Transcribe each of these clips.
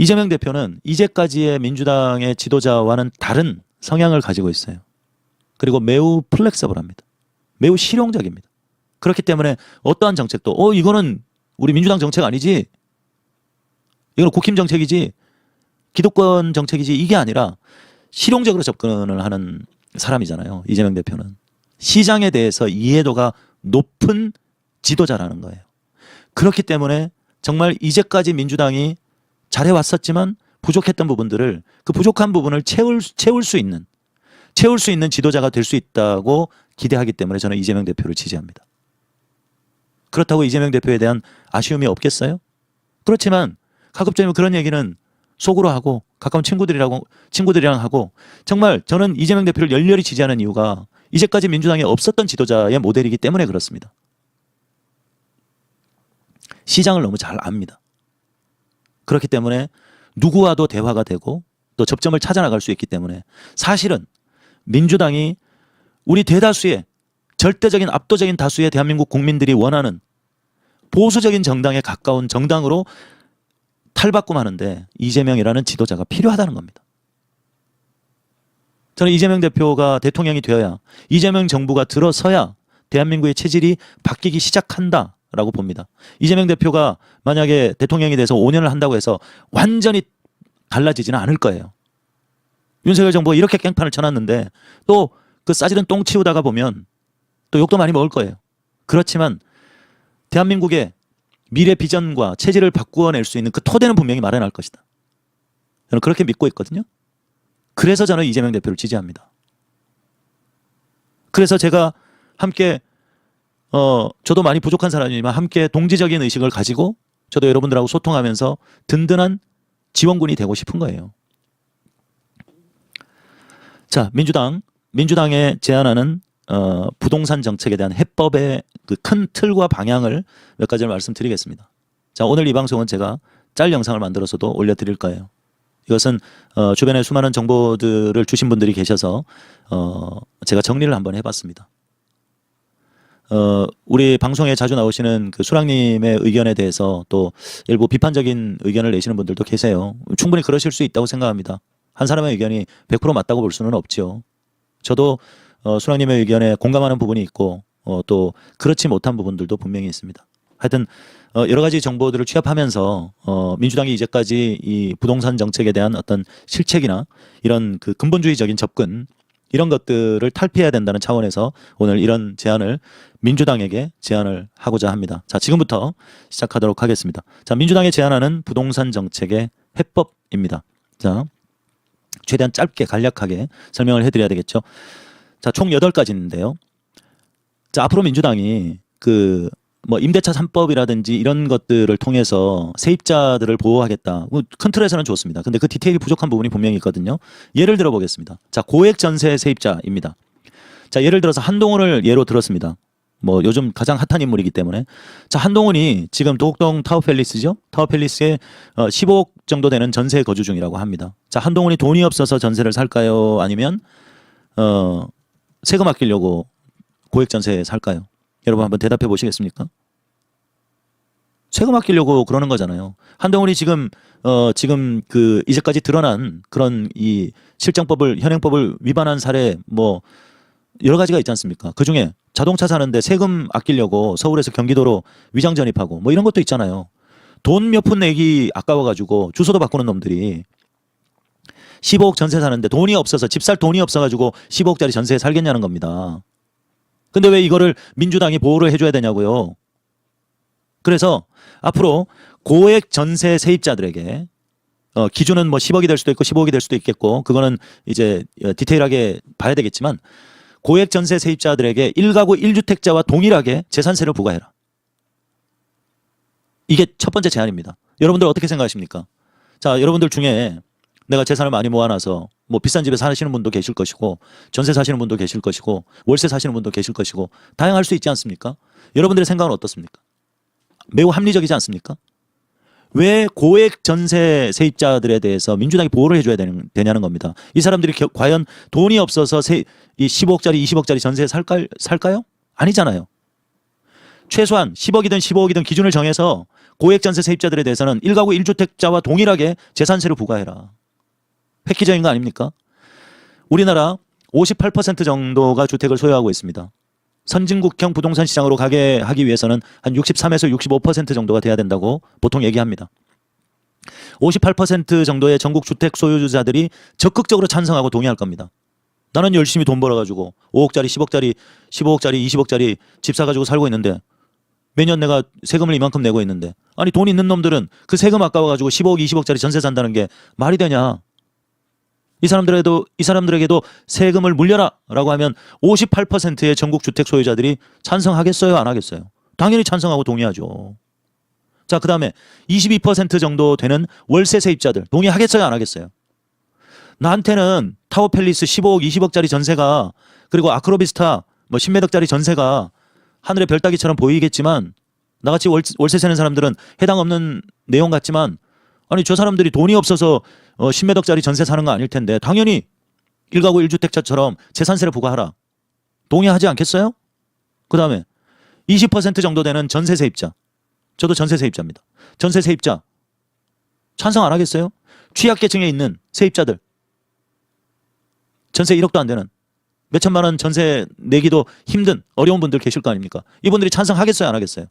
이재명 대표는 이제까지의 민주당의 지도자와는 다른 성향을 가지고 있어요. 그리고 매우 플렉서블합니다. 매우 실용적입니다. 그렇기 때문에 어떠한 정책도 이거는 우리 민주당 정책 아니지, 이거는 국힘 정책이지, 기득권 정책이지, 이게 아니라 실용적으로 접근을 하는 사람이잖아요. 이재명 대표는 시장에 대해서 이해도가 높은 지도자라는 거예요. 그렇기 때문에 정말 이제까지 민주당이 잘해왔었지만 부족했던 부분들을, 그 부족한 부분을 채울 수 있는 지도자가 될 수 있다고 기대하기 때문에 저는 이재명 대표를 지지합니다. 그렇다고 이재명 대표에 대한 아쉬움이 없겠어요? 그렇지만 가급적이면 그런 얘기는 속으로 하고 가까운 친구들이랑 하고, 정말 저는 이재명 대표를 열렬히 지지하는 이유가 이제까지 민주당에 없었던 지도자의 모델이기 때문에 그렇습니다. 시장을 너무 잘 압니다. 그렇기 때문에 누구와도 대화가 되고 또 접점을 찾아나갈 수 있기 때문에 사실은 민주당이 우리 대다수의 절대적인 압도적인 다수의 대한민국 국민들이 원하는 보수적인 정당에 가까운 정당으로 탈바꿈하는데 이재명이라는 지도자가 필요하다는 겁니다. 저는 이재명 대표가 대통령이 되어야, 이재명 정부가 들어서야 대한민국의 체질이 바뀌기 시작한다라고 봅니다. 이재명 대표가 만약에 대통령이 돼서 5년을 한다고 해서 완전히 달라지지는 않을 거예요. 윤석열 정부가 이렇게 깽판을 쳐놨는데 또 그 싸지른 똥 치우다가 보면 또 욕도 많이 먹을 거예요. 그렇지만 대한민국의 미래 비전과 체질을 바꾸어낼 수 있는 그 토대는 분명히 마련할 것이다. 저는 그렇게 믿고 있거든요. 그래서 저는 이재명 대표를 지지합니다. 그래서 제가 함께 저도 많이 부족한 사람이지만 함께 동지적인 의식을 가지고 저도 여러분들하고 소통하면서 든든한 지원군이 되고 싶은 거예요. 자, 민주당에 제안하는 부동산 정책에 대한 해법의 그 큰 틀과 방향을 몇 가지를 말씀드리겠습니다. 자, 오늘 이 방송은 제가 짤 영상을 만들어서도 올려드릴 거예요. 이것은 주변에 수많은 정보들을 주신 분들이 계셔서 제가 정리를 한번 해봤습니다. 우리 방송에 자주 나오시는 그 수랑님의 의견에 대해서 또 일부 비판적인 의견을 내시는 분들도 계세요. 충분히 그러실 수 있다고 생각합니다. 한 사람의 의견이 100% 맞다고 볼 수는 없죠. 저도 수랑님의 의견에 공감하는 부분이 있고 또 그렇지 못한 부분들도 분명히 있습니다. 하여튼 여러 가지 정보들을 취합하면서 민주당이 이제까지 이 부동산 정책에 대한 어떤 실책이나 이런 그 근본주의적인 접근, 이런 것들을 탈피해야 된다는 차원에서 오늘 이런 제안을 민주당에게 제안을 하고자 합니다. 자, 지금부터 시작하도록 하겠습니다. 자, 민주당이 제안하는 부동산 정책의 해법입니다. 자, 최대한 짧게 간략하게 설명을 해드려야 되겠죠. 자, 총 8가지인데요. 자, 앞으로 민주당이 그 뭐 임대차 3법이라든지 이런 것들을 통해서 세입자들을 보호하겠다. 큰 틀에서는 좋습니다. 근데 그 디테일이 부족한 부분이 분명히 있거든요. 예를 들어 보겠습니다. 자, 고액 전세 세입자입니다. 자, 예를 들어서 한동훈을 예로 들었습니다. 뭐 요즘 가장 핫한 인물이기 때문에. 자, 한동훈이 지금 도곡동 타워팰리스죠. 타워팰리스에 15억 정도 되는 전세에 거주 중이라고 합니다. 자, 한동훈이 돈이 없어서 전세를 살까요? 아니면 세금 아끼려고 고액 전세에 살까요? 여러분 한번 대답해 보시겠습니까? 세금 아끼려고 그러는 거잖아요. 한동훈이 지금 그 이제까지 드러난 그런 이 현행법을 위반한 사례 뭐 여러 가지가 있지 않습니까? 그 중에 자동차 사는데 세금 아끼려고 서울에서 경기도로 위장 전입하고 뭐 이런 것도 있잖아요. 돈 몇 푼 내기 아까워가지고 주소도 바꾸는 놈들이 15억 전세 사는데 돈이 없어서, 집 살 돈이 없어가지고 15억짜리 전세에 살겠냐는 겁니다. 근데 왜 이거를 민주당이 보호를 해줘야 되냐고요. 그래서 앞으로 고액 전세 세입자들에게 기준은 뭐 10억이 될 수도 있고 15억이 될 수도 있겠고, 그거는 이제 디테일하게 봐야 되겠지만, 고액 전세 세입자들에게 1가구 1주택자와 동일하게 재산세를 부과해라. 이게 첫 번째 제안입니다. 여러분들 어떻게 생각하십니까? 자, 여러분들 중에 내가 재산을 많이 모아놔서 뭐 비싼 집에 사시는 분도 계실 것이고, 전세 사시는 분도 계실 것이고, 월세 사시는 분도 계실 것이고, 다양할 수 있지 않습니까? 여러분들의 생각은 어떻습니까? 매우 합리적이지 않습니까? 왜 고액 전세 세입자들에 대해서 민주당이 보호를 해줘야 되냐는 겁니다. 이 사람들이 과연 돈이 없어서 이 15억짜리 20억짜리 전세에 살까요? 아니잖아요. 최소한 10억이든 15억이든 기준을 정해서 고액 전세 세입자들에 대해서는 1가구 1주택자와 동일하게 재산세를 부과해라. 획기적인 거 아닙니까? 우리나라 58% 정도가 주택을 소유하고 있습니다. 선진국형 부동산 시장으로 가게 하기 위해서는 한 63에서 65% 정도가 돼야 된다고 보통 얘기합니다. 58% 정도의 전국 주택 소유주자들이 적극적으로 찬성하고 동의할 겁니다. 나는 열심히 돈 벌어가지고 5억짜리, 10억짜리, 15억짜리, 20억짜리 집 사가지고 살고 있는데 매년 내가 세금을 이만큼 내고 있는데 아니 돈 있는 놈들은 그 세금 아까워가지고 15억, 20억짜리 전세 산다는 게 말이 되냐. 이 사람들에게도 세금을 물려라 라고 하면 58%의 전국 주택 소유자들이 찬성하겠어요? 안 하겠어요? 당연히 찬성하고 동의하죠. 자, 그 다음에 22% 정도 되는 월세 세입자들 동의하겠어요? 안 하겠어요? 나한테는 타워팰리스 15억, 20억짜리 전세가 그리고 아크로비스타 뭐 10몇 억짜리 전세가 하늘의 별 따기처럼 보이겠지만 나같이 월세 세는 사람들은 해당 없는 내용 같지만 아니 저 사람들이 돈이 없어서 10몇 억짜리 전세 사는 거 아닐 텐데 당연히 1가구 1주택자처럼 재산세를 부과하라. 동의하지 않겠어요? 그 다음에 20% 정도 되는 전세 세입자. 저도 전세 세입자입니다. 전세 세입자 찬성 안 하겠어요? 취약계층에 있는 세입자들 전세 1억도 안 되는 몇천만 원 전세 내기도 힘든 어려운 분들 계실 거 아닙니까? 이분들이 찬성하겠어요? 안 하겠어요?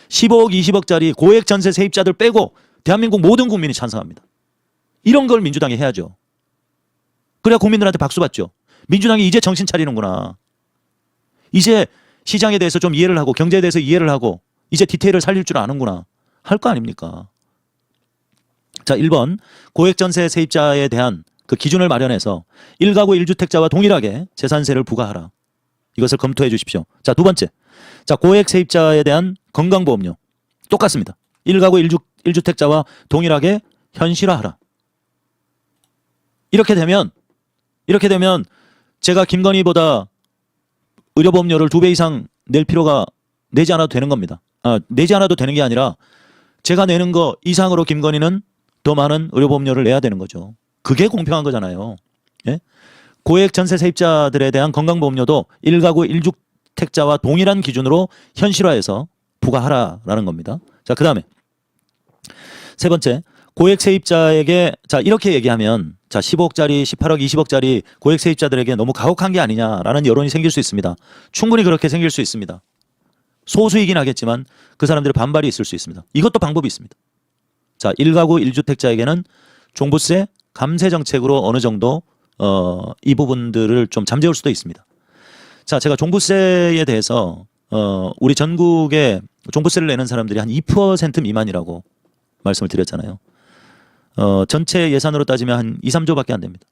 15억, 20억짜리 고액 전세 세입자들 빼고 대한민국 모든 국민이 찬성합니다. 이런 걸 민주당이 해야죠. 그래야 국민들한테 박수 받죠. 민주당이 이제 정신 차리는구나. 이제 시장에 대해서 좀 이해를 하고 경제에 대해서 이해를 하고 이제 디테일을 살릴 줄 아는구나. 할 거 아닙니까? 자, 1번 고액 전세 세입자에 대한 그 기준을 마련해서 1가구 1주택자와 동일하게 재산세를 부과하라. 이것을 검토해 주십시오. 자, 두 번째. 자, 고액 세입자에 대한 건강보험료. 똑같습니다. 1가구 1주택자와 동일하게 현실화하라. 이렇게 되면 제가 김건희보다 의료보험료를 2배 이상 내지 않아도 되는 겁니다. 내지 않아도 되는 게 아니라 제가 내는 거 이상으로 김건희는 더 많은 의료보험료를 내야 되는 거죠. 그게 공평한 거잖아요. 예? 고액 전세 세입자들에 대한 건강보험료도 1가구 1주택자와 동일한 기준으로 현실화해서 부과하라라는 겁니다. 자, 그 다음에 세 번째, 고액 세입자에게 자 이렇게 얘기하면 자 15억짜리, 18억, 20억짜리 고액 세입자들에게 너무 가혹한 게 아니냐라는 여론이 생길 수 있습니다. 충분히 그렇게 생길 수 있습니다. 소수이긴 하겠지만 그 사람들의 반발이 있을 수 있습니다. 이것도 방법이 있습니다. 자, 1가구 1주택자에게는 종부세 감세 정책으로 어느 정도 이 부분들을 좀 잠재울 수도 있습니다. 자, 제가 종부세에 대해서 우리 전국에 종부세를 내는 사람들이 한 2% 미만이라고 말씀을 드렸잖아요. 전체 예산으로 따지면 한 2, 3조밖에 안 됩니다.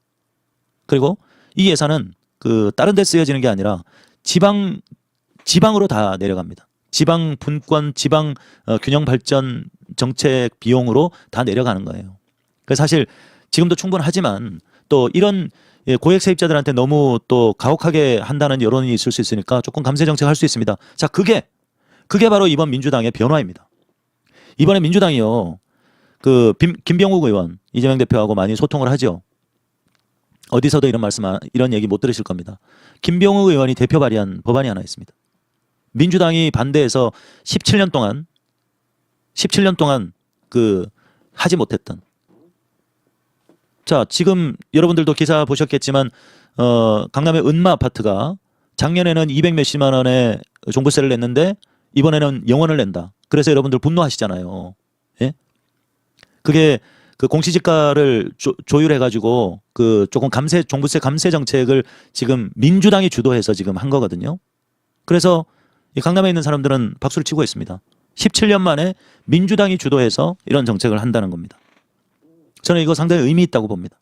그리고 이 예산은 그 다른 데 쓰여지는 게 아니라 지방으로 다 내려갑니다. 지방 분권, 지방 균형 발전 정책 비용으로 다 내려가는 거예요. 그래서 사실 지금도 충분하지만 또 이런 고액 세입자들한테 너무 또 가혹하게 한다는 여론이 있을 수 있으니까 조금 감세 정책 할 수 있습니다. 자, 그게 바로 이번 민주당의 변화입니다. 이번에 민주당이요. 그 김병욱 의원, 이재명 대표하고 많이 소통을 하죠. 어디서도 이런 얘기 못 들으실 겁니다. 김병욱 의원이 대표 발의한 법안이 하나 있습니다. 민주당이 반대해서 17년 동안 그 하지 못했던. 자, 지금 여러분들도 기사 보셨겠지만 강남의 은마 아파트가 작년에는 200 몇십만 원의 종부세를 냈는데 이번에는 0원을 낸다. 그래서 여러분들 분노하시잖아요. 예? 그게 그 공시지가를 조율해가지고 그 조금 종부세 감세 정책을 지금 민주당이 주도해서 지금 한 거거든요. 그래서 이 강남에 있는 사람들은 박수를 치고 있습니다. 17년 만에 민주당이 주도해서 이런 정책을 한다는 겁니다. 저는 이거 상당히 의미 있다고 봅니다.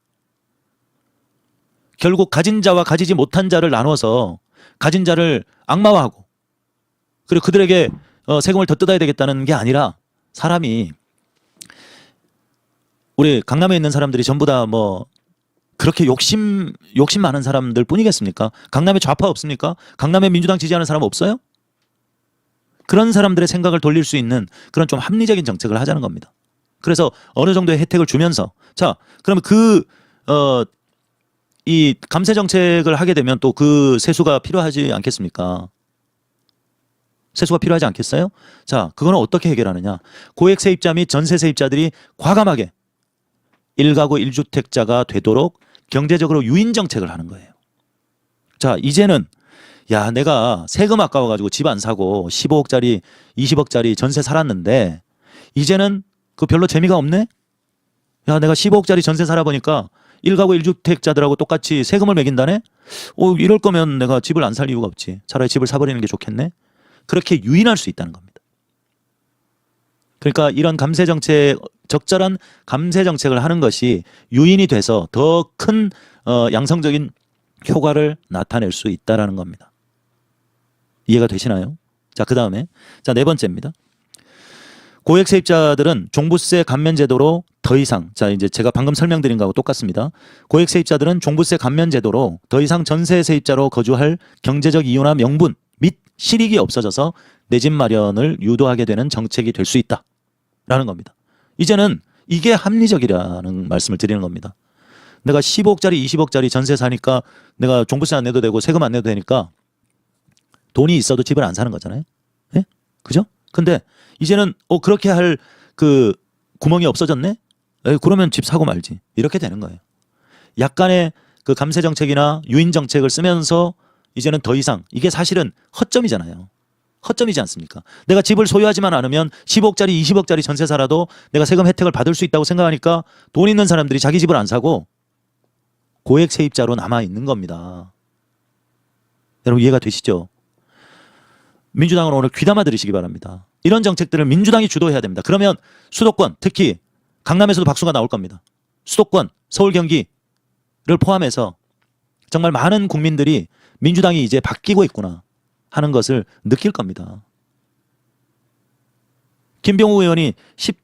결국 가진 자와 가지지 못한 자를 나눠서 가진 자를 악마화하고 그리고 그들에게 세금을 더 뜯어야 되겠다는 게 아니라 사람이 우리 강남에 있는 사람들이 전부 다 뭐 그렇게 욕심 많은 사람들 뿐이겠습니까? 강남에 좌파 없습니까? 강남에 민주당 지지하는 사람 없어요? 그런 사람들의 생각을 돌릴 수 있는 그런 좀 합리적인 정책을 하자는 겁니다. 그래서 어느 정도의 혜택을 주면서 자, 그러면 이 감세 정책을 하게 되면 또 그 세수가 필요하지 않겠습니까? 세수가 필요하지 않겠어요? 자, 그거는 어떻게 해결하느냐? 고액 세입자 및 전세 세입자들이 과감하게 1가구 1주택자가 되도록 경제적으로 유인 정책을 하는 거예요. 자, 이제는 야, 내가 세금 아까워가지고 집 안 사고 15억짜리, 20억짜리 전세 살았는데 이제는 그 별로 재미가 없네? 야, 내가 15억짜리 전세 살아보니까 1가구 1주택자들하고 똑같이 세금을 매긴다네? 이럴 거면 내가 집을 안 살 이유가 없지. 차라리 집을 사버리는 게 좋겠네? 그렇게 유인할 수 있다는 겁니다. 그러니까 이런 감세 정책, 적절한 감세 정책을 하는 것이 유인이 돼서 더 큰 양성적인 효과를 나타낼 수 있다라는 겁니다. 이해가 되시나요? 자, 그 다음에 자, 네 번째입니다. 고액 세입자들은 종부세 감면 제도로 더 이상, 자, 이제 제가 방금 설명드린 거하고 똑같습니다. 고액 세입자들은 종부세 감면 제도로 더 이상 전세 세입자로 거주할 경제적 이유나 명분 및 실익이 없어져서 내 집 마련을 유도하게 되는 정책이 될 수 있다라는 겁니다. 이제는 이게 합리적이라는 말씀을 드리는 겁니다. 내가 15억짜리, 20억짜리 전세 사니까 내가 종부세 안 내도 되고 세금 안 내도 되니까 돈이 있어도 집을 안 사는 거잖아요. 예? 그죠? 근데 이제는 그렇게 할 그 구멍이 없어졌네? 그러면 집 사고 말지. 이렇게 되는 거예요. 약간의 그 감세 정책이나 유인 정책을 쓰면서 이제는 더 이상 이게 사실은 허점이잖아요. 허점이지 않습니까? 내가 집을 소유하지만 않으면 15억짜리, 20억짜리 전세 살아도 내가 세금 혜택을 받을 수 있다고 생각하니까 돈 있는 사람들이 자기 집을 안 사고 고액 세입자로 남아 있는 겁니다. 여러분 이해가 되시죠? 민주당은 오늘 귀담아 들으시기 바랍니다. 이런 정책들을 민주당이 주도해야 됩니다. 그러면 수도권, 특히 강남에서도 박수가 나올 겁니다. 수도권, 서울, 경기를 포함해서 정말 많은 국민들이 민주당이 이제 바뀌고 있구나 하는 것을 느낄 겁니다. 김병우 의원이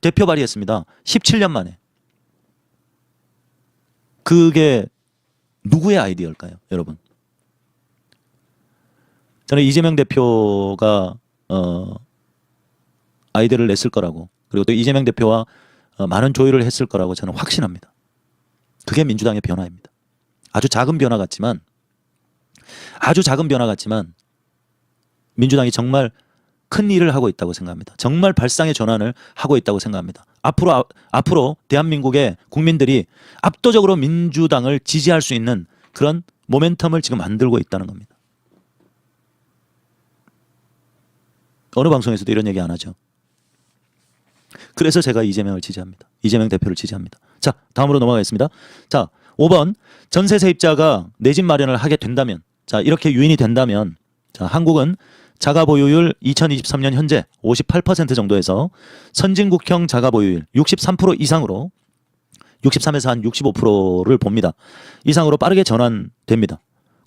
대표 발의했습니다. 17년 만에. 그게 누구의 아이디어일까요, 여러분? 저는 이재명 대표가 아이디어를 냈을 거라고, 그리고 또 이재명 대표와 많은 조율을 했을 거라고 저는 확신합니다. 그게 민주당의 변화입니다. 아주 작은 변화 같지만 민주당이 정말 큰 일을 하고 있다고 생각합니다. 정말 발상의 전환을 하고 있다고 생각합니다. 앞으로 대한민국의 국민들이 압도적으로 민주당을 지지할 수 있는 그런 모멘텀을 지금 만들고 있다는 겁니다. 어느 방송에서도 이런 얘기 안 하죠. 그래서 제가 이재명을 지지합니다. 이재명 대표를 지지합니다. 자, 다음으로 넘어가겠습니다. 자, 5번 전세 세입자가 내 집 마련을 하게 된다면, 자, 이렇게 유인이 된다면, 자, 한국은 자가 보유율 2023년 현재 58% 정도에서 선진국형 자가 보유율 63% 이상으로 63에서 한 65%를 봅니다. 이상으로 빠르게 전환됩니다.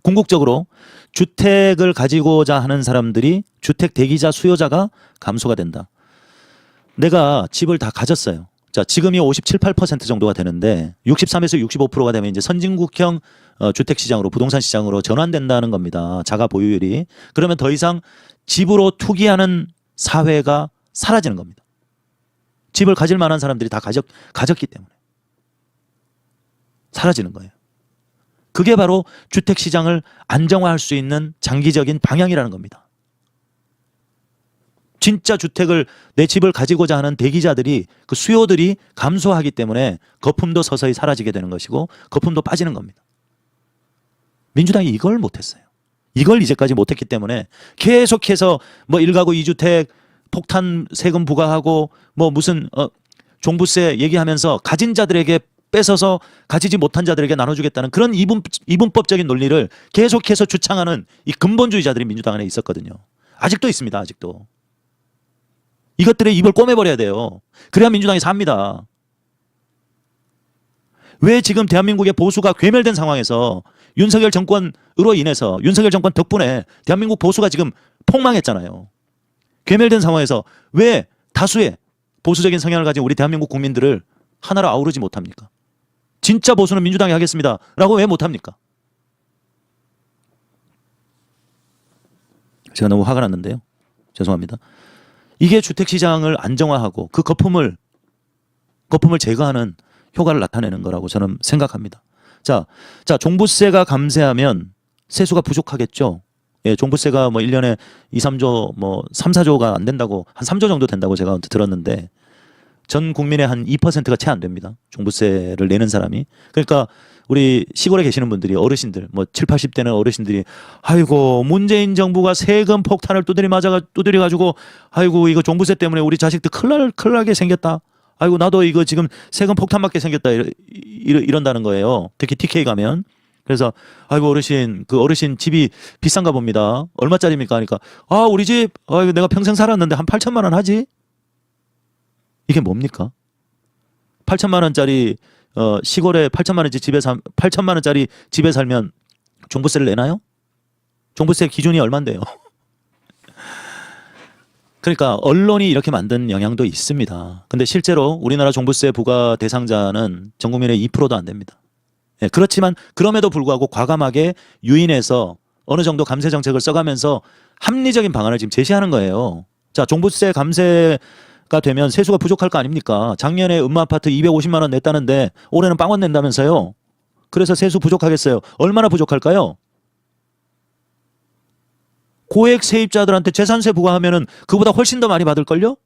궁극적으로 주택을 가지고자 하는 사람들이 주택 대기자 수요자가 감소가 된다. 내가 집을 다 가졌어요. 자, 지금이 57, 8% 정도가 되는데 63에서 65%가 되면 이제 선진국형 주택 시장으로, 부동산 시장으로 전환된다는 겁니다. 자가 보유율이. 그러면 더 이상 집으로 투기하는 사회가 사라지는 겁니다. 집을 가질 만한 사람들이 다 가졌기 때문에 사라지는 거예요. 그게 바로 주택 시장을 안정화할 수 있는 장기적인 방향이라는 겁니다. 진짜 주택을, 내 집을 가지고자 하는 대기자들이, 그 수요들이 감소하기 때문에 거품도 서서히 사라지게 되는 것이고 거품도 빠지는 겁니다. 민주당이 이걸 못했어요. 이걸 이제까지 못했기 때문에 계속해서 뭐 1가구 2주택 폭탄 세금 부과하고 뭐 무슨 종부세 얘기하면서 가진 자들에게 뺏어서 가지지 못한 자들에게 나눠주겠다는 그런 이분법적인 논리를 계속해서 주창하는 이 근본주의자들이 민주당 안에 있었거든요. 아직도 있습니다. 아직도. 이것들의 입을 꼬매버려야 돼요. 그래야 민주당이 삽니다. 왜 지금 대한민국의 보수가 괴멸된 상황에서 윤석열 정권으로 인해서, 윤석열 정권 덕분에 대한민국 보수가 지금 폭망했잖아요. 괴멸된 상황에서 왜 다수의 보수적인 성향을 가진 우리 대한민국 국민들을 하나로 아우르지 못합니까? 진짜 보수는 민주당이 하겠습니다 라고 왜 못합니까? 제가 너무 화가 났는데요. 죄송합니다. 이게 주택시장을 안정화하고 그 거품을 제거하는 효과를 나타내는 거라고 저는 생각합니다. 자, 종부세가 감세하면 세수가 부족하겠죠. 예, 종부세가 뭐 1년에 2, 3조 뭐 3, 4조가 안 된다고 한 3조 정도 된다고 제가 들었는데 전 국민의 한 2%가 채 안 됩니다. 종부세를 내는 사람이. 그러니까 우리 시골에 계시는 분들이 어르신들 뭐 7, 80대는 어르신들이 아이고 문재인 정부가 세금 폭탄을 두드려 가지고 아이고 이거 종부세 때문에 우리 자식들 큰일 나게 생겼다. 아이고 나도 이거 지금 세금 폭탄 맞게 생겼다 이런다는 거예요. 특히 TK 가면. 그래서 아이고 어르신 그 어르신 집이 비싼가 봅니다. 얼마짜리입니까? 하니까 아 우리 집 아이고 내가 평생 살았는데 한 8천만 원 하지. 이게 뭡니까? 8천만 원짜리 시골에 8천만 원짜리 집에 8천만 원짜리 집에 살면 종부세를 내나요? 종부세 기준이 얼마인데요? 그러니까 언론이 이렇게 만든 영향도 있습니다. 근데 실제로 우리나라 종부세 부과 대상자는 전 국민의 2%도 안 됩니다. 예, 그렇지만 그럼에도 불구하고 과감하게 유인해서 어느 정도 감세 정책을 써가면서 합리적인 방안을 지금 제시하는 거예요. 자, 종부세 감세가 되면 세수가 부족할 거 아닙니까? 작년에 음마아파트 250만 원 냈다는데 올해는 빵원 낸다면서요. 그래서 세수 부족하겠어요. 얼마나 부족할까요? 고액 세입자들한테 재산세 부과하면은 그보다 훨씬 더 많이 받을걸요?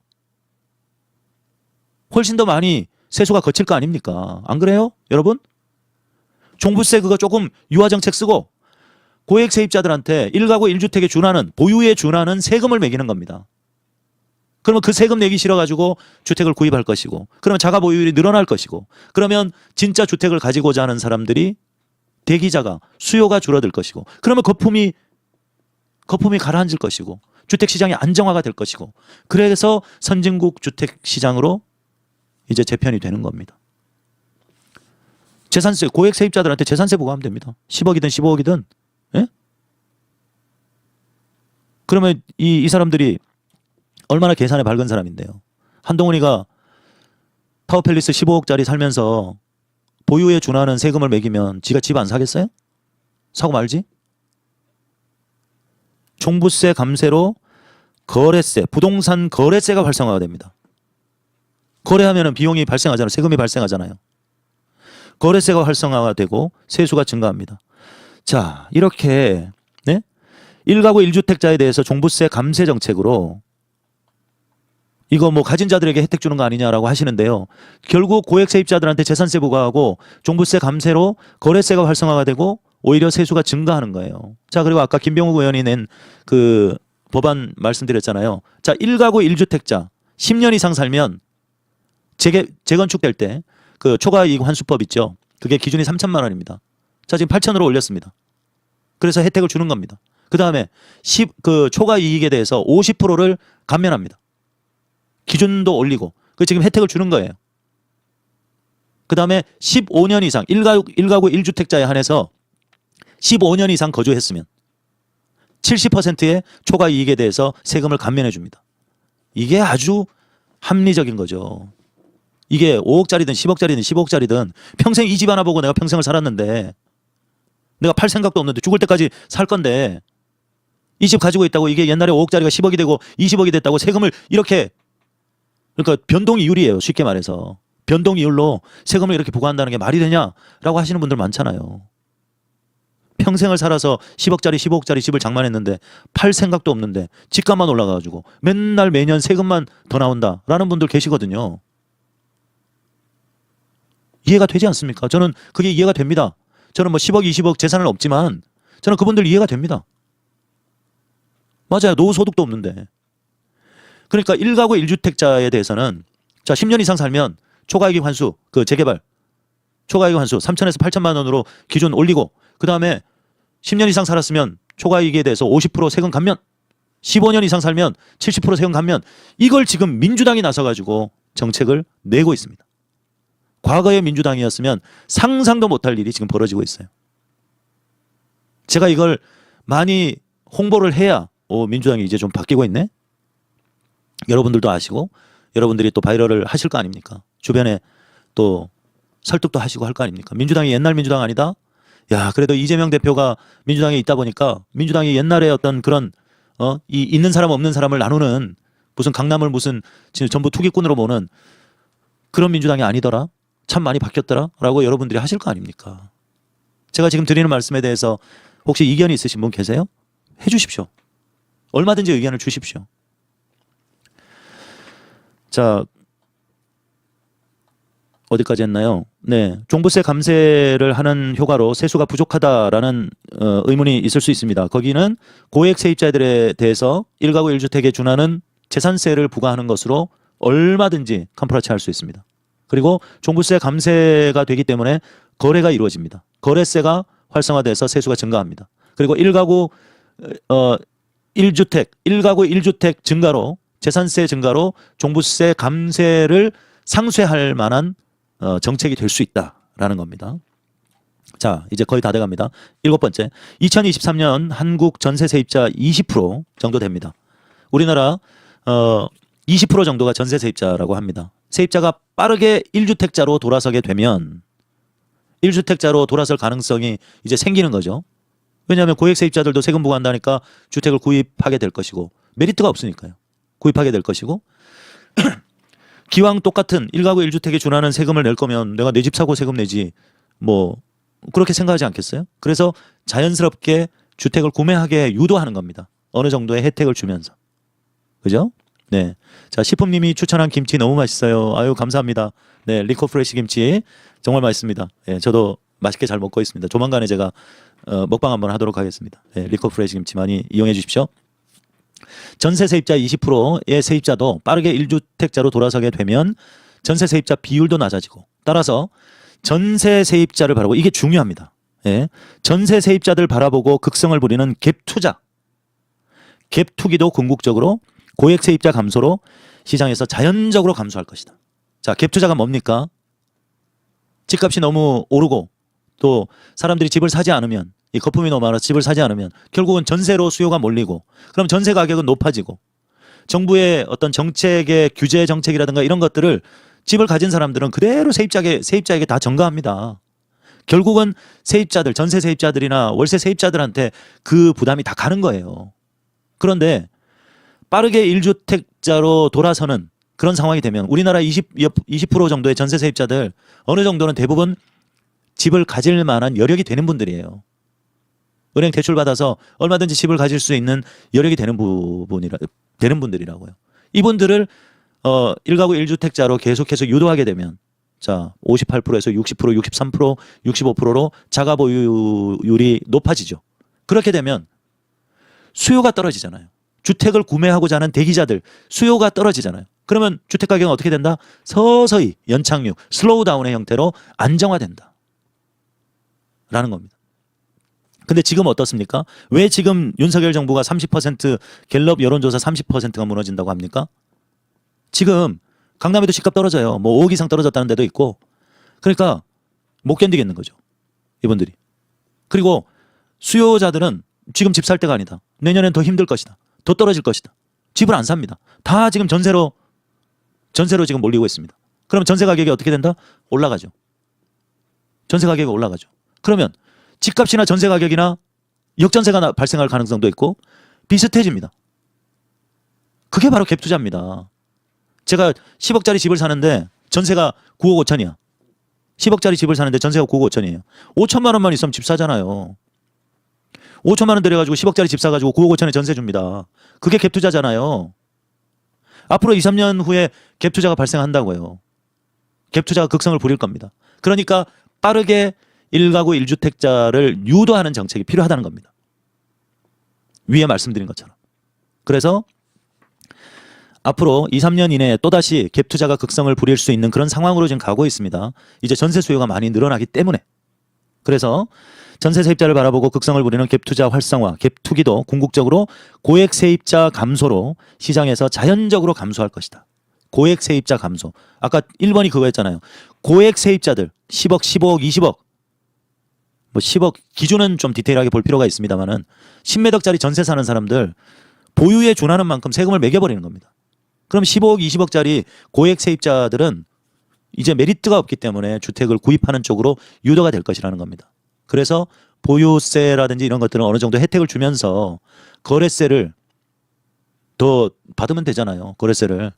훨씬 더 많이 세수가 거칠 거 아닙니까? 안 그래요? 여러분? 종부세 그거 조금 유화정책 쓰고 고액 세입자들한테 1가구 1주택에 준하는 보유에 준하는 세금을 매기는 겁니다. 그러면 그 세금 내기 싫어가지고 주택을 구입할 것이고 그러면 자가 보유율이 늘어날 것이고 그러면 진짜 주택을 가지고자 하는 사람들이 대기자가 수요가 줄어들 것이고 그러면 거품이 가라앉을 것이고 주택시장이 안정화가 될 것이고 그래서 선진국 주택시장으로 이제 재편이 되는 겁니다. 재산세 고액 세입자들한테 재산세 부과하면 됩니다. 10억이든 15억이든. 예? 그러면 이 사람들이 얼마나 계산에 밝은 사람인데요. 한동훈이가 타워팰리스 15억짜리 살면서 보유에 준하는 세금을 매기면 지가 집 안 사겠어요? 사고 말지? 종부세 감세로 거래세, 부동산 거래세가 활성화가 됩니다. 거래하면 비용이 발생하잖아요. 세금이 발생하잖아요. 거래세가 활성화가 되고 세수가 증가합니다. 자, 이렇게 네? 1가구 1주택자에 대해서 종부세 감세 정책으로 이거 뭐 가진 자들에게 혜택 주는 거 아니냐라고 하시는데요. 결국 고액 세입자들한테 재산세 부과하고 종부세 감세로 거래세가 활성화가 되고 오히려 세수가 증가하는 거예요. 자, 그리고 아까 김병욱 의원이 낸 그 법안 말씀드렸잖아요. 자, 1가구 1주택자 10년 이상 살면 재건축될 때 그 초과이익 환수법 있죠. 그게 기준이 3천만 원입니다. 자, 지금 8천으로 올렸습니다. 그래서 혜택을 주는 겁니다. 그 다음에 그 초과이익에 대해서 50%를 감면합니다. 기준도 올리고 그 지금 혜택을 주는 거예요. 그 다음에 15년 이상 1가구 1주택자에 한해서 15년 이상 거주했으면 70%의 초과이익에 대해서 세금을 감면해 줍니다. 이게 아주 합리적인 거죠. 이게 5억짜리든 10억짜리든 15억짜리든 평생 이 집 하나 보고 내가 평생을 살았는데 내가 팔 생각도 없는데 죽을 때까지 살 건데 이 집 가지고 있다고 이게 옛날에 5억짜리가 10억이 되고 20억이 됐다고 세금을 이렇게 그러니까 변동이율이에요. 쉽게 말해서. 변동이율로 세금을 이렇게 부과한다는 게 말이 되냐라고 하시는 분들 많잖아요. 평생을 살아서 10억짜리 15억짜리 집을 장만했는데 팔 생각도 없는데 집값만 올라가가지고 맨날 매년 세금만 더 나온다라는 분들 계시거든요. 이해가 되지 않습니까? 저는 그게 이해가 됩니다. 저는 뭐 10억 20억 재산은 없지만 저는 그분들 이해가 됩니다. 맞아요. 노후소득도 없는데. 그러니까 1가구 1주택자에 대해서는 자 10년 이상 살면 초과이익 환수 그 재개발 초과이익 환수 3천에서 8천만 원으로 기준 올리고 그 다음에 10년 이상 살았으면 초과이익에 대해서 50% 세금 감면 15년 이상 살면 70% 세금 감면 이걸 지금 민주당이 나서가지고 정책을 내고 있습니다. 과거의 민주당이었으면 상상도 못할 일이 지금 벌어지고 있어요. 제가 이걸 많이 홍보를 해야 민주당이 이제 좀 바뀌고 있네. 여러분들도 아시고 여러분들이 또 바이럴을 하실 거 아닙니까? 주변에 또 설득도 하시고 할 거 아닙니까? 민주당이 옛날 민주당 아니다? 야, 그래도 이재명 대표가 민주당에 있다 보니까 민주당이 옛날에 어떤 그런 이 있는 사람 없는 사람을 나누는 무슨 강남을 무슨 전부 투기꾼으로 보는 그런 민주당이 아니더라. 참 많이 바뀌었더라 라고 여러분들이 하실 거 아닙니까? 제가 지금 드리는 말씀에 대해서 혹시 이견이 있으신 분 계세요? 해 주십시오. 얼마든지 의견을 주십시오. 자, 어디까지 했나요? 네, 종부세 감세를 하는 효과로 세수가 부족하다라는 의문이 있을 수 있습니다. 거기는 고액 세입자들에 대해서 1가구 1주택에 준하는 재산세를 부과하는 것으로 얼마든지 컴프라치 할 수 있습니다. 그리고 종부세 감세가 되기 때문에 거래가 이루어집니다. 거래세가 활성화돼서 세수가 증가합니다. 그리고 1가구 1주택 증가로 재산세 증가로 종부세 감세를 상쇄할 만한 정책이 될 수 있다라는 겁니다. 자, 이제 거의 다 돼갑니다. 7번째, 2023년 한국 전세 세입자 20% 정도 됩니다. 우리나라 20% 정도가 전세 세입자라고 합니다. 세입자가 빠르게 1주택자로 돌아서게 되면 1주택자로 돌아설 가능성이 이제 생기는 거죠. 왜냐하면 고액 세입자들도 세금 부과한다니까 주택을 구입하게 될 것이고 메리트가 없으니까요. 구입하게 될 것이고 기왕 똑같은 1가구 1주택에 준하는 세금을 낼 거면 내가 내 집 사고 세금 내지 뭐 그렇게 생각하지 않겠어요? 그래서 자연스럽게 주택을 구매하게 유도하는 겁니다. 어느 정도의 혜택을 주면서. 그죠? 네. 자, 식품님이 추천한 김치 너무 맛있어요. 아유, 감사합니다. 네, 리코 프레시 김치 정말 맛있습니다. 예, 저도 맛있게 잘 먹고 있습니다. 조만간에 제가 먹방 한번 하도록 하겠습니다. 네, 리코 프레시 김치 많이 이용해 주십시오. 전세 세입자 20%의 세입자도 빠르게 1주택자로 돌아서게 되면 전세 세입자 비율도 낮아지고 따라서 전세 세입자를 바라보고 이게 중요합니다. 예. 전세 세입자들 바라보고 극성을 부리는 갭투자. 갭투기도 궁극적으로 고액 세입자 감소로 시장에서 자연적으로 감소할 것이다. 자, 갭투자가 뭡니까? 집값이 너무 오르고 또 사람들이 집을 사지 않으면 이 거품이 너무 많아서 집을 사지 않으면 결국은 전세로 수요가 몰리고 그럼 전세 가격은 높아지고 정부의 어떤 정책의 규제 정책이라든가 이런 것들을 집을 가진 사람들은 그대로 세입자에게 다 전가합니다. 결국은 세입자들, 전세 세입자들이나 월세 세입자들한테 그 부담이 다 가는 거예요. 그런데 빠르게 1주택자로 돌아서는 그런 상황이 되면 우리나라 20% 정도의 전세 세입자들 어느 정도는 대부분 집을 가질 만한 여력이 되는 분들이에요. 은행 대출 받아서 얼마든지 집을 가질 수 있는 여력이 되는 분들이라고요. 이분들을 1가구 1주택자로 계속해서 유도하게 되면 자, 58%에서 60%, 63%, 65%로 자가 보유율이 높아지죠. 그렇게 되면 수요가 떨어지잖아요. 주택을 구매하고자 하는 대기자들 수요가 떨어지잖아요. 그러면 주택 가격은 어떻게 된다? 서서히 연착륙, 슬로우 다운의 형태로 안정화된다. 라는 겁니다. 근데 지금 어떻습니까? 왜 지금 윤석열 정부가 30% 갤럽 여론조사 30%가 무너진다고 합니까? 지금 강남에도 집값 떨어져요. 뭐 5억 이상 떨어졌다는 데도 있고. 그러니까 못 견디겠는 거죠. 이분들이. 그리고 수요자들은 지금 집 살 때가 아니다. 내년엔 더 힘들 것이다. 더 떨어질 것이다. 집을 안 삽니다. 다 지금 전세로 지금 몰리고 있습니다. 그러면 전세 가격이 어떻게 된다? 올라가죠. 전세 가격이 올라가죠. 그러면 집값이나 전세 가격이나 역전세가 발생할 가능성도 있고 비슷해집니다. 그게 바로 갭 투자입니다. 제가 10억짜리 집을 사는데 전세가 9억 5천이야. 10억짜리 집을 사는데 전세가 9억 5천이에요. 5천만 원만 있으면 집 사잖아요. 5천만 원 들여가지고 10억짜리 집 사가지고 9억 5천에 전세 줍니다. 그게 갭 투자잖아요. 앞으로 2, 3년 후에 갭 투자가 발생한다고요. 갭 투자가 극성을 부릴 겁니다. 그러니까 빠르게 1가구 1주택자를 유도하는 정책이 필요하다는 겁니다. 위에 말씀드린 것처럼. 그래서 앞으로 2, 3년 이내에 또다시 갭 투자가 극성을 부릴 수 있는 그런 상황으로 지금 가고 있습니다. 이제 전세 수요가 많이 늘어나기 때문에. 그래서 전세 세입자를 바라보고 극성을 부리는 갭 투자 활성화, 갭 투기도 궁극적으로 고액 세입자 감소로 시장에서 자연적으로 감소할 것이다. 고액 세입자 감소. 아까 1번이 그거였잖아요. 고액 세입자들 10억, 15억, 20억. 뭐 10억 기준은 좀 디테일하게 볼 필요가 있습니다만은 10몇 억짜리 전세 사는 사람들 보유에 준하는 만큼 세금을 매겨버리는 겁니다. 그럼 15억, 20억짜리 고액 세입자들은 이제 메리트가 없기 때문에 주택을 구입하는 쪽으로 유도가 될 것이라는 겁니다. 그래서 보유세라든지 이런 것들은 어느 정도 혜택을 주면서 거래세를 더 받으면 되잖아요. 거래세를.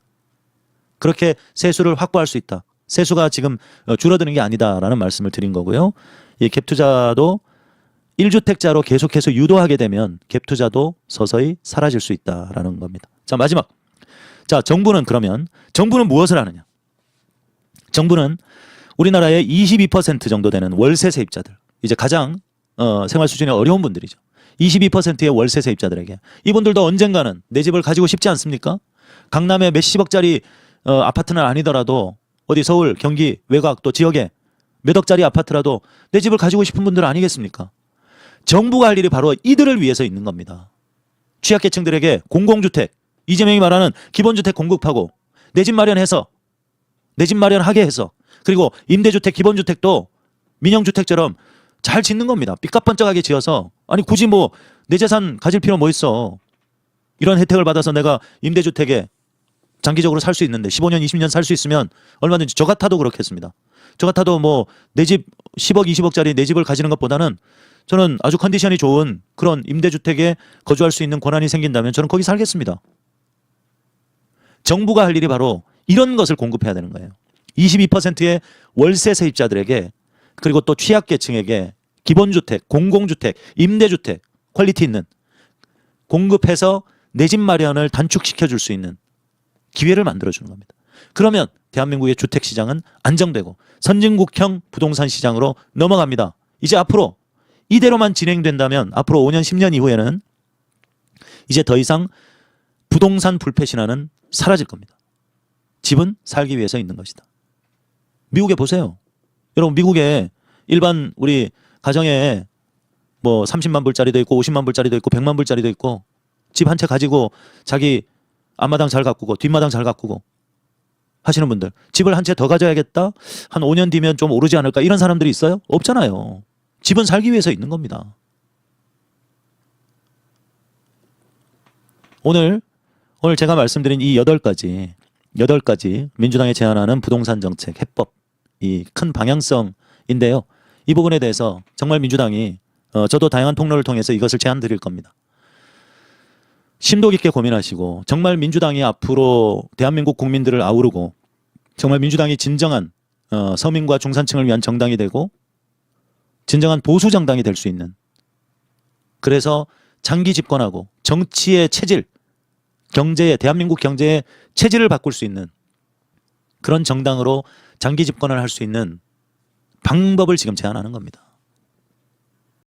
그렇게 세수를 확보할 수 있다. 세수가 지금 줄어드는 게 아니다라는 말씀을 드린 거고요. 이 갭 투자도 1주택자로 계속해서 유도하게 되면 갭 투자도 서서히 사라질 수 있다라는 겁니다. 자, 마지막. 자, 정부는 그러면 정부는 무엇을 하느냐? 정부는 우리나라의 22% 정도 되는 월세 세입자들, 이제 가장 생활 수준이 어려운 분들이죠. 22%의 월세 세입자들에게 이분들도 언젠가는 내 집을 가지고 싶지 않습니까? 강남에 몇십억짜리 아파트는 아니더라도 어디 서울, 경기, 외곽 또 지역에 몇 억짜리 아파트라도 내 집을 가지고 싶은 분들 아니겠습니까? 정부가 할 일이 바로 이들을 위해서 있는 겁니다. 취약계층들에게 공공주택, 이재명이 말하는 기본주택 공급하고 내 집 마련해서 내 집 마련하게 해서 그리고 임대주택, 기본주택도 민영주택처럼 잘 짓는 겁니다. 삐까뻔쩍하게 지어서 아니 굳이 뭐 내 재산 가질 필요 뭐 있어. 이런 혜택을 받아서 내가 임대주택에 장기적으로 살 수 있는데 15년, 20년 살 수 있으면 얼마든지 저 같아도 그렇겠습니다. 저 같아도 뭐 내 집 10억, 20억짜리 내 집을 가지는 것보다는 저는 아주 컨디션이 좋은 그런 임대주택에 거주할 수 있는 권한이 생긴다면 저는 거기 살겠습니다. 정부가 할 일이 바로 이런 것을 공급해야 되는 거예요. 22%의 월세 세입자들에게 그리고 또 취약계층에게 기본주택, 공공주택, 임대주택 퀄리티 있는 공급해서 내 집 마련을 단축시켜 줄 수 있는 기회를 만들어주는 겁니다. 그러면 대한민국의 주택시장은 안정되고 선진국형 부동산 시장으로 넘어갑니다. 이제 앞으로 이대로만 진행된다면 앞으로 5년, 10년 이후에는 이제 더 이상 부동산 불패 신화는 사라질 겁니다. 집은 살기 위해서 있는 것이다. 미국에 보세요. 여러분 미국에 일반 우리 가정에 뭐 30만 불짜리도 있고 50만 불짜리도 있고 100만 불짜리도 있고 집 한 채 가지고 자기 앞마당 잘 가꾸고 뒷마당 잘 가꾸고 하시는 분들 집을 한 채 더 가져야겠다 한 5년 뒤면 좀 오르지 않을까 이런 사람들이 있어요? 없잖아요. 집은 살기 위해서 있는 겁니다. 오늘 제가 말씀드린 이 8가지 민주당이 제안하는 부동산 정책 해법 이 큰 방향성인데요. 이 부분에 대해서 정말 민주당이 저도 다양한 통로를 통해서 이것을 제안 드릴 겁니다. 심도 깊게 고민하시고 정말 민주당이 앞으로 대한민국 국민들을 아우르고 정말 민주당이 진정한 서민과 중산층을 위한 정당이 되고 진정한 보수 정당이 될 수 있는 그래서 장기 집권하고 정치의 체질, 경제의 대한민국 경제의 체질을 바꿀 수 있는 그런 정당으로 장기 집권을 할 수 있는 방법을 지금 제안하는 겁니다.